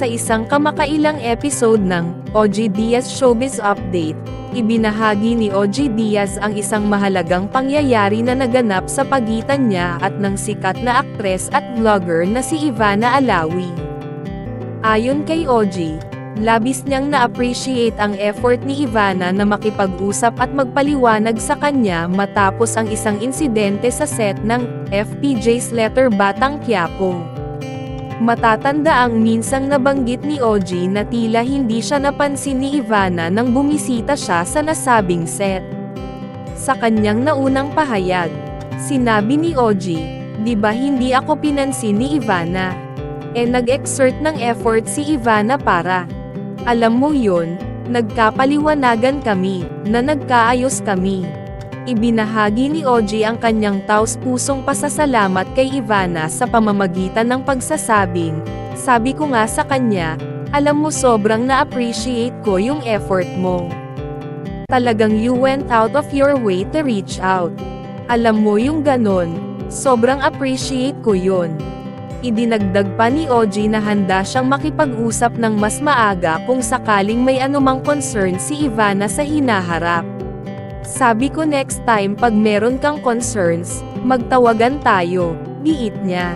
Sa isang kamakailang episode ng OG Diaz Showbiz Update, ibinahagi ni OG Diaz ang isang mahalagang pangyayari na naganap sa pagitan niya at ng sikat na aktres at vlogger na si Ivana Alawi. Ayon kay OG, labis niyang na-appreciate ang effort ni Ivana na makipag-usap at magpaliwanag sa kanya matapos ang isang insidente sa set ng FPJ's Letter Batang Quiapo. Matatanda ang minsang nabanggit ni OG na tila hindi siya napansin ni Ivana nang bumisita siya sa nasabing set. Sa kanyang naunang pahayag, sinabi ni OG, "Di ba hindi ako pinansin ni Ivana? Nag-exert ng effort si Ivana para. Alam mo yun, nagkapaliwanagan kami, na nagkaayos kami." Ibinahagi ni OG ang kanyang taos-pusong pasasalamat kay Ivana sa pamamagitan ng pagsasabing, "Sabi ko nga sa kanya, alam mo sobrang na-appreciate ko yung effort mo. Talagang you went out of your way to reach out. Alam mo yung ganon, sobrang appreciate ko yun." Idinagdag pa ni OG na handa siyang makipag-usap ng mas maaga kung sakaling may anumang concern si Ivana sa hinaharap. "Sabi ko next time pag meron kang concerns, magtawagan tayo," giit niya.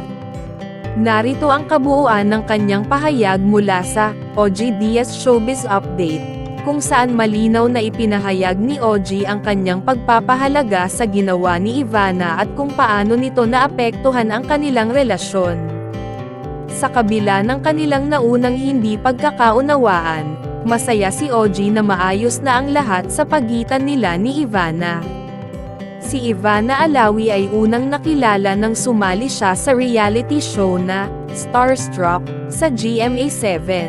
Narito ang kabuuan ng kanyang pahayag mula sa OG Diaz Showbiz Update, kung saan malinaw na ipinahayag ni OG ang kanyang pagpapahalaga sa ginawa ni Ivana at kung paano nito naapektuhan ang kanilang relasyon. Sa kabila ng kanilang naunang hindi pagkakaunawaan, masaya si OG na maayos na ang lahat sa pagitan nila ni Ivana. Si Ivana Alawi ay unang nakilala nang sumali siya sa reality show na Starstruck sa GMA7.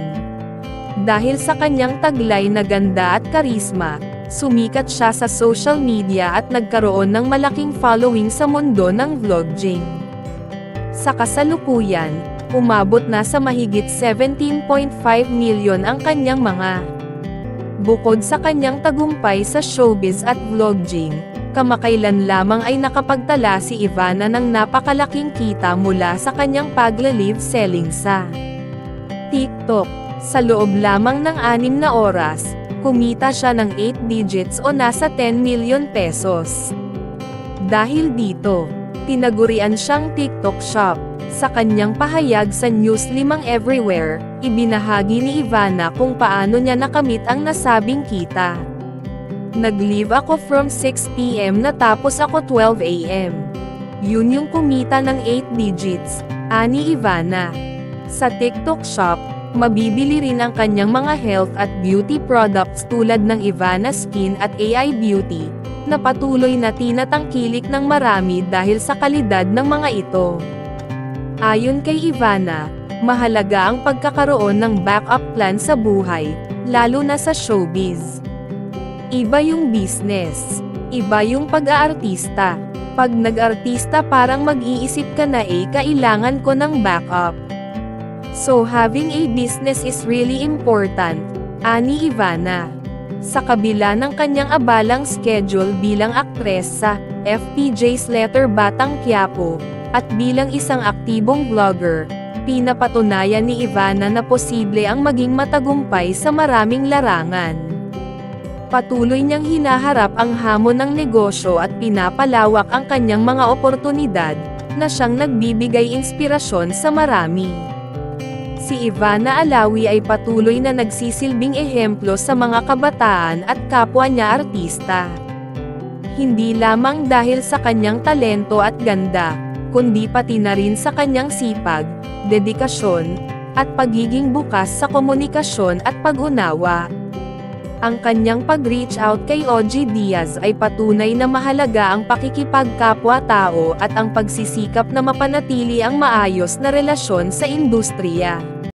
Dahil sa kanyang taglay na ganda at karisma, sumikat siya sa social media at nagkaroon ng malaking following sa mundo ng vlogging. Sa kasalukuyan, umabot na sa mahigit 17.5 million ang kanyang mga. Bukod sa kanyang tagumpay sa showbiz at vlogging, kamakailan lamang ay nakapagtala si Ivana ng napakalaking kita mula sa kanyang pagla-live selling sa TikTok. Sa loob lamang ng 6 na oras, kumita siya ng 8 digits o nasa 10 million pesos. Dahil dito, tinagurian siyang TikTok Shop. Sa kanyang pahayag sa News 5 Everywhere, ibinahagi ni Ivana kung paano niya nakamit ang nasabing kita. "Nag-live ako from 6 PM natapos ako 12 AM. Yun yung kumita ng 8 digits, ani Ivana." Sa TikTok Shop, mabibili rin ang kanyang mga health at beauty products tulad ng Ivana Skin at AI Beauty, na patuloy na tinatangkilik ng marami dahil sa kalidad ng mga ito. Ayon kay Ivana, mahalaga ang pagkakaroon ng backup plan sa buhay, lalo na sa showbiz. Iba yung business, iba yung pag-aartista. Pag nag-artista parang mag-iisip ka na kailangan ko ng backup. So having a business is really important, ani Ivana. Sa kabila ng kanyang abalang schedule bilang aktres sa FPJ's Letter Batang Quiapo, at bilang isang aktibong vlogger, pinapatunayan ni Ivana na posible ang maging matagumpay sa maraming larangan. Patuloy niyang hinaharap ang hamon ng negosyo at pinapalawak ang kanyang mga oportunidad, na siyang nagbibigay inspirasyon sa marami. Si Ivana Alawi ay patuloy na nagsisilbing ehemplo sa mga kabataan at kapwa niya artista. Hindi lamang dahil sa kanyang talento at ganda, kundi pati na rin sa kanyang sipag, dedikasyon, at pagiging bukas sa komunikasyon at pag-unawa. Ang kanyang pag-reach out kay OG Diaz ay patunay na mahalaga ang pakikipagkapwa-tao at ang pagsisikap na mapanatili ang maayos na relasyon sa industriya.